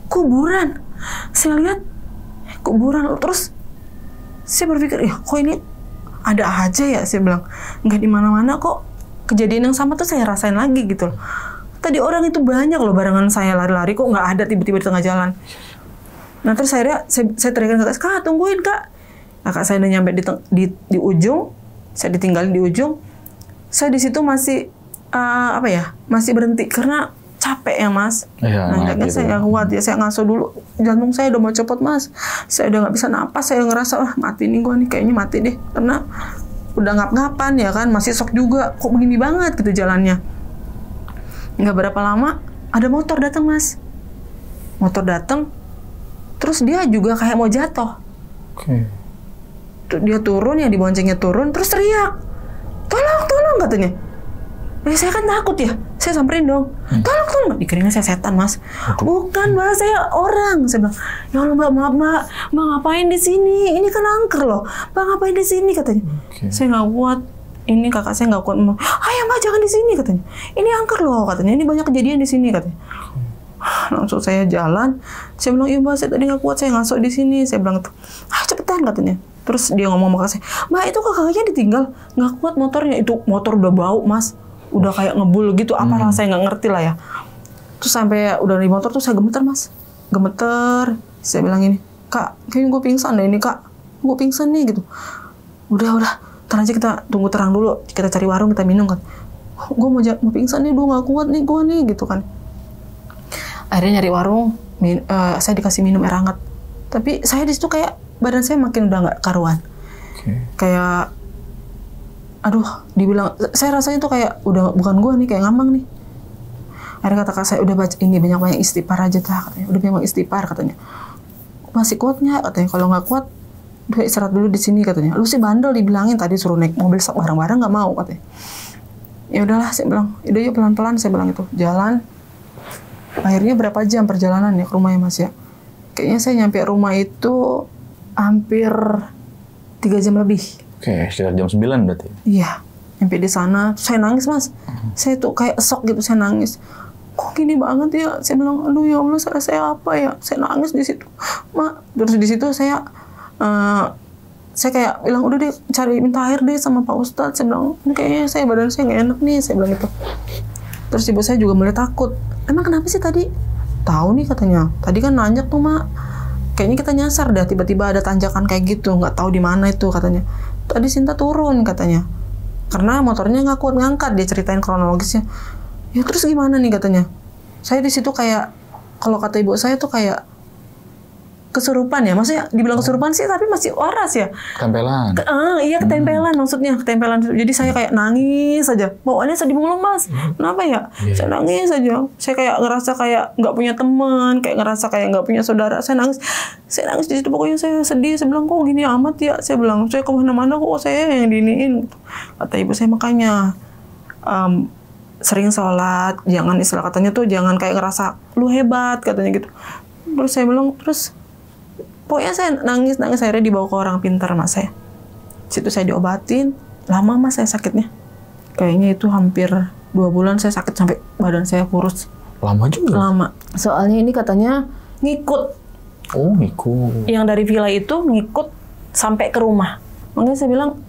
kuburan. Saya lihat kuburan, terus saya berpikir, ya kok ini ada aja ya, saya bilang nggak di mana-mana kok kejadian yang sama tuh saya rasain lagi gitu loh. Tadi orang itu banyak loh barengan saya lari-lari, kok nggak ada tiba-tiba di tengah jalan. Nah terus saya teriakin kakak, kak tungguin kak. Kakak saya udah nyampe di ujung, saya ditinggalin di ujung. Saya di situ masih masih berhenti karena capek ya mas. Nanjaknya gitu. Saya kuat ya, saya ngaso dulu, jantung saya udah mau copot mas. Saya udah nggak bisa napas, saya ngerasa mati nih gue nih, kayaknya mati deh, karena udah ngap-ngapan ya kan, masih shock juga, kok begini banget gitu jalannya. Nggak berapa lama ada motor datang mas, terus dia juga kayak mau jatuh. Dia turun ya, diboncengnya turun, terus teriak, tolong katanya. Saya kan takut ya, saya samperin dong, tolong. Dikiranya saya setan mas. Bukan mbak, saya orang. Saya bilang, ya Allah mbak, maaf mbak ngapain di sini? Ini kan angker loh, mbak ngapain di sini katanya. Saya nggak kuat, ini kakak saya nggak kuat. Ayo mbak jangan di sini katanya. Ini angker loh katanya, ini banyak kejadian di sini katanya. Langsung saya jalan, saya bilang, iya mbak saya tadi nggak kuat, saya ngasok di sini. Saya bilang gitu, cepetan katanya. Terus dia ngomong sama kakak saya, mbak itu kakaknya ditinggal, nggak kuat motornya, itu motor udah bau mas. udah kayak ngebul gitu, apa saya nggak ngerti lah ya. Terus sampai udah di motor tuh saya gemeter mas, gemeter. Saya bilang ini, kak, kayaknya gue pingsan deh ini kak, gue pingsan nih gitu. Udah, ntar aja kita tunggu terang dulu, kita cari warung kita minum kan. Gue mau pingsan nih, gue nggak kuat nih gue nih gitu kan. Akhirnya nyari warung, saya dikasih minum air hangat. Tapi saya di situ kayak badan saya makin udah nggak karuan. Kayak, aduh, dibilang, saya rasanya tuh kayak udah bukan gue nih, kayak ngambang nih. Akhirnya kata saya, udah baca ini banyak-banyak istighfar aja dah katanya. Udah banyak istighfar katanya. Masih kuat nggak katanya? Kalau nggak kuat, udah istirahat dulu di sini katanya. Lu sih bandel dibilangin tadi suruh naik mobil bareng-bareng nggak mau katanya. Ya udahlah saya bilang, udah yuk pelan-pelan saya bilang itu. Jalan. Akhirnya berapa jam perjalanan ya ke rumahnya mas ya? Kayaknya saya nyampe rumah itu hampir 3 jam lebih. Oke, sekitar jam 9 berarti? Iya, nyampe di sana. Saya nangis mas. Saya tuh kayak esok gitu, saya nangis. Kok gini banget ya? Saya bilang, aduh ya Allah, salah saya apa ya? Saya nangis di situ. Terus di situ saya kayak bilang, udah deh cari minta air deh sama Pak Ustadz. Saya bilang, ini kayaknya badan saya nggak enak nih. Saya bilang gitu. Terus ibu saya juga mulai takut. Emang kenapa sih tadi? Tahu nih katanya. Tadi kan nanjak tuh mak. Kayaknya kita nyasar dah. Tiba-tiba ada tanjakan kayak gitu. Nggak tahu di mana itu katanya. Tadi Sinta turun katanya. Karena motornya nggak kuat ngangkat. Dia ceritain kronologisnya. Ya terus gimana nih katanya. Saya di situ kayak, kalau kata ibu saya tuh kayak kesurupan ya. Maksudnya dibilang kesurupan sih tapi masih waras ya. Ketempelan. Iya ketempelan maksudnya. Ketempelan. Jadi saya kayak nangis saja. Bawaannya sedih mulu mas. Kenapa ya? Saya nangis saja. Saya kayak ngerasa kayak nggak punya teman. Kayak ngerasa kayak nggak punya saudara. Saya nangis di situ. Pokoknya saya sedih. Saya bilang kok gini amat ya. Saya bilang saya kemana-mana kok saya yang diiniin. Kata ibu saya makanya sering sholat. Jangan istilah katanya tuh jangan kayak ngerasa lu hebat katanya gitu. Terus saya bilang pokoknya saya nangis akhirnya dibawa ke orang pintar mas saya. Situ saya diobatin, lama mas saya sakitnya. Kayaknya itu hampir 2 bulan saya sakit sampai badan saya kurus. Lama juga? Lama. Soalnya ini katanya ngikut. Oh ngikut. Yang dari villa itu ngikut sampai ke rumah. Makanya saya bilang,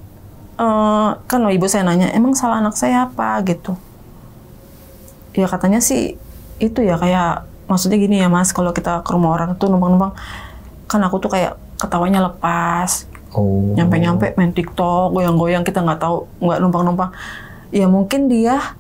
kan ibu saya nanya, emang salah anak saya apa gitu. Ya katanya sih itu ya kayak, maksudnya gini ya mas, kalau kita ke rumah orang tuh numpang-numpang, kan aku tuh kayak ketawanya lepas, nyampe-nyampe main TikTok, goyang-goyang, kita nggak tahu, nggak numpang-numpang. Ya mungkin dia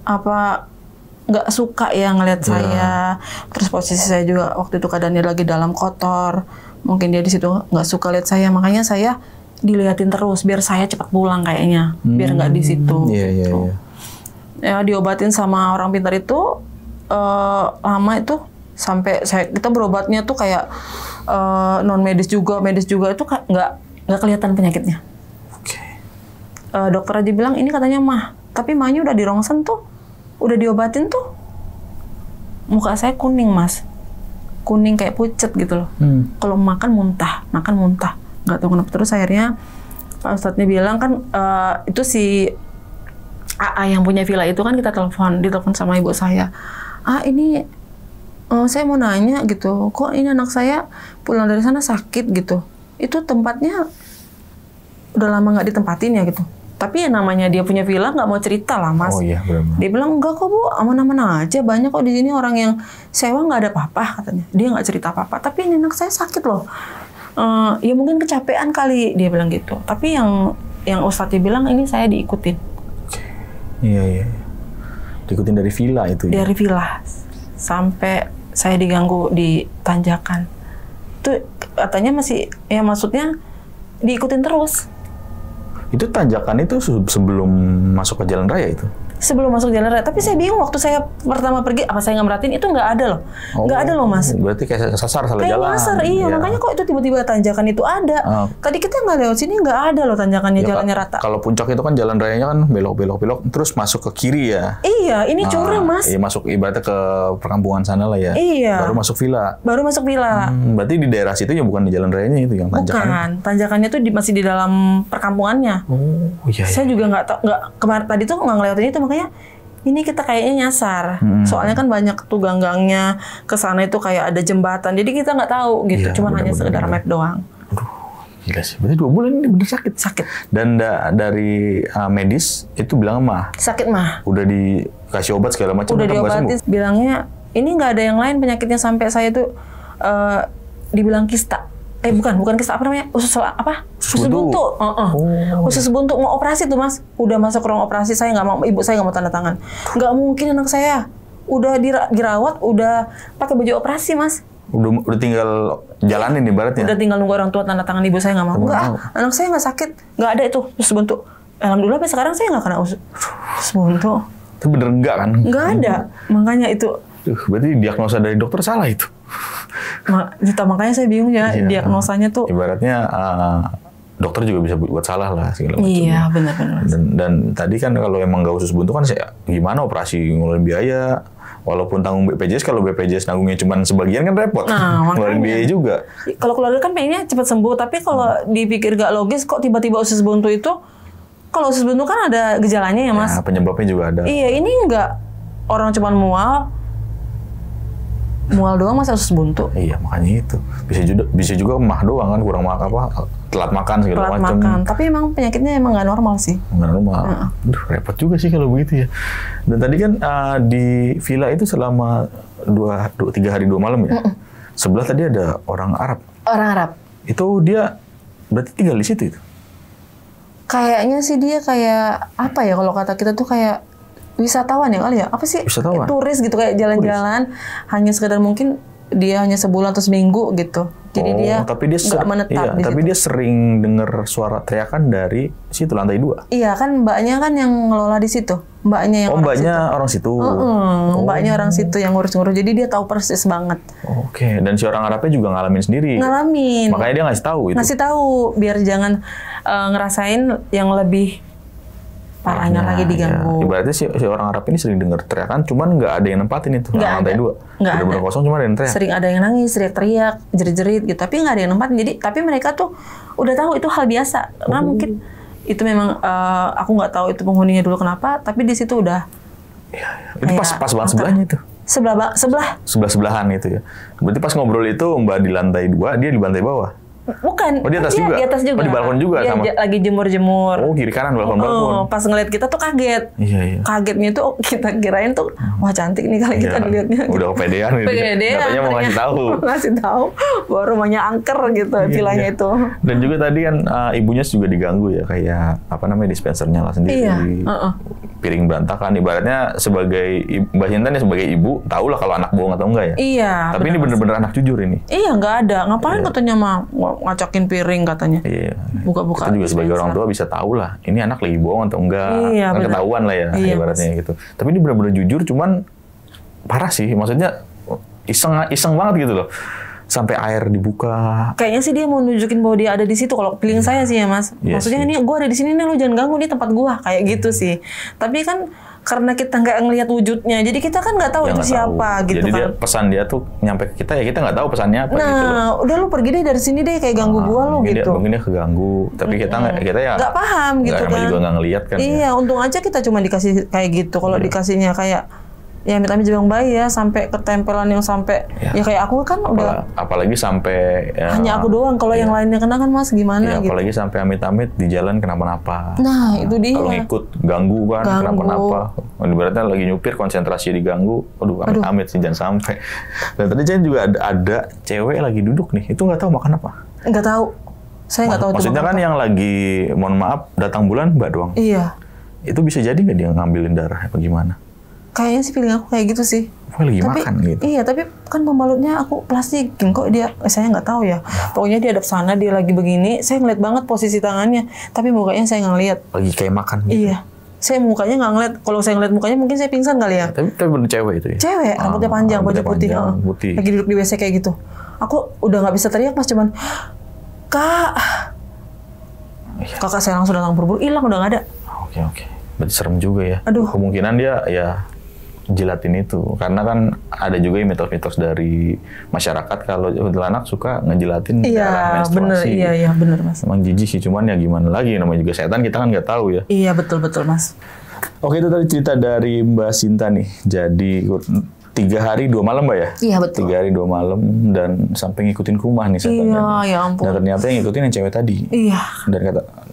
nggak suka ya ngeliat saya. Terus posisi saya juga waktu itu keadaannya lagi dalam kotor, mungkin dia di situ nggak suka lihat saya, makanya saya diliatin terus biar saya cepat pulang kayaknya, biar nggak di situ. Iya. Ya diobatin sama orang pintar itu lama itu sampai kita berobatnya tuh kayak non medis juga itu nggak kelihatan penyakitnya. Dokter aja bilang ini katanya mah, tapi mahnya udah di rongsen tuh, udah diobatin tuh, muka saya kuning mas, kuning kayak pucet gitu loh. Kalau makan muntah, nggak tahu kenapa. Terus akhirnya Pak Ustadznya bilang kan itu si AA yang punya villa itu kan kita ditelepon sama ibu saya. Ini saya mau nanya gitu, kok ini anak saya pulang dari sana sakit gitu. Itu tempatnya udah lama nggak ditempatin ya gitu. Tapi ya namanya dia punya villa nggak mau cerita lah mas. Oh iya benar. Dia bilang enggak kok bu, aman-aman aja. Banyak kok di sini orang yang sewa nggak ada apa-apa katanya. Dia nggak cerita apa-apa. Tapi ini anak saya sakit loh. Ya mungkin kecapean kali dia bilang gitu. Tapi yang Ustadznya bilang ini saya diikutin. Iya. Diikutin dari villa itu. Dari villa sampai saya diganggu di tanjakan. Itu katanya masih, ya maksudnya diikutin terus. Itu tanjakan itu sebelum masuk ke jalan raya itu? Sebelum masuk jalan raya. Tapi saya bingung waktu saya pertama pergi, apa saya nggak merhatiin, itu nggak ada loh. Nggak ada loh mas. Berarti kayak sasar salah jalan. Kayak sasar, iya. Makanya kok itu tiba-tiba tanjakan itu ada. Tadi kita nggak lewat sini, nggak ada loh tanjakannya, jalannya rata. Kalau puncak itu kan jalan rayanya kan belok, terus masuk ke kiri ya. Iya, ini curang mas. Iya masuk ibaratnya ke perkampungan sana lah ya. Iya. Baru masuk villa. Berarti di daerah situ ya bukan di jalan rayanya itu yang tanjakan. Bukan, tanjakannya tuh masih di dalam perkampungannya. Oh iya. Saya juga nggak tahu, kemarin tadi tuh nggak ngelewatin itu, makanya ini kita kayaknya nyasar. Soalnya kan banyak tuh gang-gangnya ke sana itu kayak ada jembatan. Jadi kita nggak tahu gitu. Iya, cuma hanya sekedar map doang. Aduh, Gila sih, berarti 2 bulan ini bener sakit. Sakit. Dan dari medis itu bilang mah. Sakit mah. Udah dikasih obat segala macam. Udah diobatin. Bilangnya ini nggak ada yang lain penyakitnya sampai saya tuh dibilang kista. Bukan kista, apa namanya? Usus buntu. Usus buntu, mau operasi tuh Mas. Udah masuk ruang operasi, saya nggak mau, ibu saya nggak mau tanda tangan. Nggak mungkin anak saya. Udah dirawat, udah pakai baju operasi Mas. Udah tinggal jalanin ibaratnya. Udah tinggal nunggu orang tua tanda tangan, ibu saya nggak mau. Enggak, anak saya nggak sakit. Nggak ada itu usus buntu. Alhamdulillah sampai sekarang saya nggak kena usus buntu. Itu bener enggak kan? Nggak ada. Makanya itu. Berarti diagnosa dari dokter salah itu. Makanya saya bingung ya, diagnosanya tuh. Ibaratnya dokter juga bisa buat salah lah segala macam. Iya, benar-benar. Dan tadi kan kalau emang nggak usus buntu kan gimana operasi ngeluarin biaya. Walaupun tanggung BPJS, kalau BPJS nanggungnya cuma sebagian kan repot. Ngeluarin biaya juga. Kalau keluarga kan pengennya cepat sembuh, tapi kalau dipikir gak logis kok tiba-tiba usus buntu itu, kalau usus buntu kan ada gejalanya ya Mas. Ya, penyebabnya juga ada. Iya, ini enggak orang cuma mual doang masa usus buntu. Iya, makanya itu. Bisa juga emah doang kan, kurang makan telat makan segala macam. Tapi emang penyakitnya emang nggak normal sih. Nggak normal. Repot juga sih kalau begitu ya. Dan tadi kan di villa itu selama 3 hari 2 malam ya. Sebelah tadi ada orang Arab. Orang Arab. Itu dia berarti tinggal di situ itu. Kayaknya sih dia kayak apa ya, kalau kata kita tuh kayak wisatawan ya kali ya, apa sih? Wisatawan. Turis gitu, kayak jalan-jalan, hanya sekedar mungkin dia hanya sebulan atau seminggu gitu. Jadi dia nggak menetap di situ. Tapi dia sering dengar suara teriakan dari situ lantai 2. Iya kan, mbaknya kan yang ngelola di situ. Mbaknya yang orang situ. Mbaknya orang situ yang ngurus-ngurus. Jadi dia tahu persis banget. Oke, dan si orang Arabnya juga ngalamin sendiri. Ngalamin. Makanya dia ngasih tahu itu. Ngasih tahu biar jangan ngerasain yang lebih parahnya lagi diganggu. Ya. Ibaratnya si orang Arab ini sering dengar teriakan, cuman nggak ada yang nempatin itu. Lantai 2. Nggak ada. Bener-bener kosong, cuma ada yang teriak. Sering ada yang nangis, teriak-teriak, jerit-jerit gitu. Tapi nggak ada yang nempatin. Jadi, tapi mereka tuh udah tahu itu hal biasa. Karena mungkin itu memang aku nggak tahu itu penghuninya dulu kenapa. Tapi di situ udah. Iya. Itu pas banget sebelahnya itu. Sebelah-sebelahan itu ya. Berarti pas ngobrol itu Mbak di lantai 2, dia di lantai bawah. Bukan, di atas juga. Di atas juga. Di balkon juga dia sama. Lagi jemur-jemur. Kiri kanan balkon. Pas ngeliat kita tuh kaget. Iya. Kagetnya tuh kita kirain tuh wah cantik nih kali kita dilihatnya. Udah kepedean gitu. Katanya mau ngasih tahu. Ngasih tahu bahwa rumahnya angker gitu, villanya itu. Dan juga tadi kan ibunya juga diganggu ya, kayak apa namanya, dispenser nyala sendiri. Iya. Piring berantakan, ibaratnya sebagai Mbak Sintan ya sebagai ibu tahulah kalau anak bohong atau enggak ya. Iya. Tapi ini bener-bener anak jujur ini. Iya, nggak ada. Ngapain katanya mah ngacakin piring katanya. Iya. Buka-buka. Kita juga sebagai orang tua bisa tahu lah, ini anak lagi bohong atau enggak. Iya, kan ketahuan lah ya, ibaratnya gitu. Tapi ini bener-bener jujur, cuman parah sih. Maksudnya iseng banget gitu loh. Sampai air dibuka. Kayaknya sih dia mau nunjukin bahwa dia ada di situ. Kalau feeling saya sih ya Mas. Maksudnya ini gue ada di sini nih, lu jangan ganggu, nih tempat gue, kayak gitu sih. Tapi kan karena kita nggak ngelihat wujudnya, jadi kita kan nggak tahu itu siapa gitu. Jadi kan. Jadi pesan dia tuh nyampe ke kita ya, kita nggak tahu pesannya apa gitu loh. Udah lu pergi deh dari sini deh, kayak ganggu gua lu gitu. Mungkin dia keganggu, tapi kita ya nggak paham gitu kan. Juga nggak ngelihat kan. Iya, untung aja kita cuma dikasih kayak gitu. Kalau dikasihnya kayak ya amit-amit jabang bayi ya, sampai ketempelan yang sampai ya kayak aku kan udah. Apalagi sampai hanya aku doang. Kalau yang lainnya kena kan Mas gimana gitu. Apalagi sampai amit-amit di jalan kenapa-napa. Nah itu dia. Kalau ngikut ganggu kan kenapa-napa. Ibaratnya lagi nyupir konsentrasi diganggu. Aduh amit-amit sih jangan sampai. Dan tadi Jen juga ada cewek lagi duduk nih. Itu nggak tahu makan apa. Nggak tahu. Saya nggak tahu. Maksudnya kan yang lagi mohon maaf datang bulan Mbak doang. Iya. Itu bisa jadi nggak dia ngambilin darah apa gimana? Kayaknya sih feeling aku kayak gitu sih. Lagi makan gitu. Iya, tapi kan pembalutnya aku plastikin kok dia. Saya nggak tahu ya. Pokoknya dia ada sana, dia lagi begini. Saya ngeliat banget posisi tangannya. Tapi mukanya saya nggak ngeliat. Lagi kayak makan gitu. Iya. Saya mukanya nggak ngeliat. Kalau saya ngeliat mukanya mungkin saya pingsan kali ya. Tapi bener cewek itu ya? Cewek, rambutnya panjang, baju putih. Lagi duduk di WC kayak gitu. Aku udah nggak bisa teriak Mas, cuman Kak. Kakak saya langsung datang buru-buru, hilang udah nggak ada. Oke. Berarti serem juga ya. Aduh. Kemungkinan dia ya jilatin itu, karena kan ada juga mitos-mitos dari masyarakat kalau anak suka ngejilatin darah menstruasi. Iya bener Mas. Emang jijik sih, cuman ya gimana lagi, namanya juga setan, kita kan nggak tahu ya. Iya betul Mas. Oke, itu tadi cerita dari Mbak Sinta nih. Jadi 3 hari 2 malam Mbak ya? Iya betul. 3 hari 2 malam dan sampai ngikutin ke rumah nih setannya. Iya, ya ampun. Dan ternyata yang ngikutin yang cewek tadi. Iya.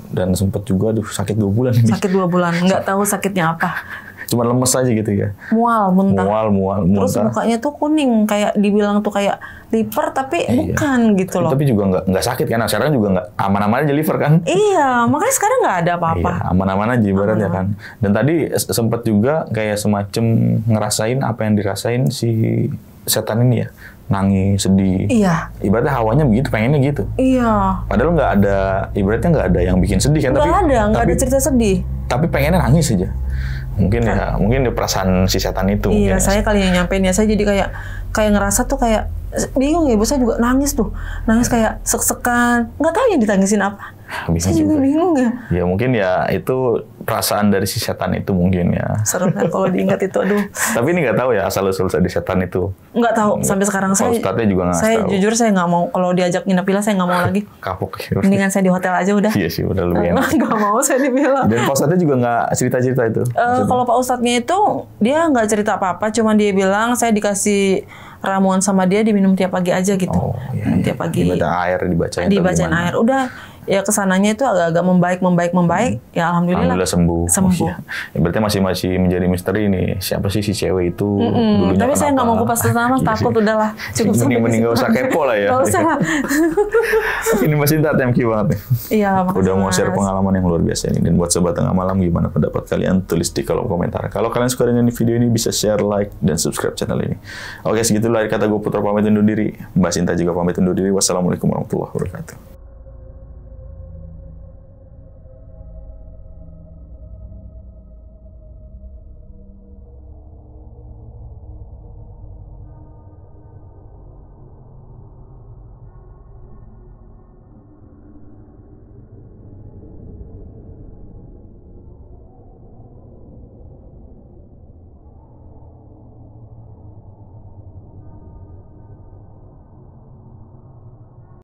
Dan sempet juga sakit 2 bulan ini. Sakit 2 bulan, nggak tahu sakitnya apa. Cuma lemes aja gitu ya. Mual, muntah. Mual, Terus muntah. mukanya tuh kuning, kayak dibilang tuh kayak liver tapi bukan gitu loh. Tapi juga nggak sakit kan? Nah, sekarang juga nggak aman-aman aja liver kan? Iya, makanya sekarang nggak ada apa-apa. Iya, aman-aman aja ibaratnya kan. Dan tadi sempet juga kayak semacam ngerasain apa yang dirasain si setan ini ya. Nangis, sedih. Iya. Ibaratnya hawanya begitu, pengennya gitu. Iya. Padahal ibaratnya nggak ada yang bikin sedih kan? Nggak ada cerita sedih. Tapi pengennya nangis aja. Mungkin di perasaan si setan itu. Iya, mungkin saya kali yang nyampein ya, saya jadi kayak ngerasa tuh kayak bingung ya, saya juga nangis kayak sek-sekan, nggak tahu yang ditangisin apa. Saya juga bingung ya. Ya mungkin ya itu perasaan dari si setan itu mungkin ya. Serem kan kalau diingat itu, aduh. Tapi ini nggak tahu ya asal-usul dari setan itu. Nggak tahu sampai sekarang. Ustadznya juga nggak tahu. Saya jujur saya nggak mau, kalau diajak nginep villa saya nggak mau lagi. Kapok. Mendingan saya di hotel aja udah. Iya sih, udah lebih enak. Nggak mau saya di villa. Dan Pak Ustadznya juga nggak cerita-cerita itu. Kalau Pak Ustadznya itu dia nggak cerita apa-apa, cuman dia bilang saya dikasih ramuan sama dia, diminum tiap pagi aja gitu. Oh, iya. Tiap pagi. Dibacain air. Udah. Ya kesananya itu agak-agak membaik. Ya alhamdulillah sembuh. Ya, berarti masih menjadi misteri nih. Siapa sih si cewek itu? Dulunya tapi saya nggak mau kupas tuntas, takut udahlah. Cukup mending nggak usah kepo lah ya. Nggak usah. Ini Mbak Sinta, thank you banget nih. Iya, makasih. Udah mau share pengalaman yang luar biasa ini. Dan buat Sobat Tengah Malam, gimana pendapat kalian? Tulis di kolom komentar. Kalau kalian suka dengan video ini, bisa share, like, dan subscribe channel ini. Oke, segitulah kata gue Putra pamit undur diri. Mbak Sinta juga pamit undur diri. Wassalamualaikum warahmatullahi wabarakatuh.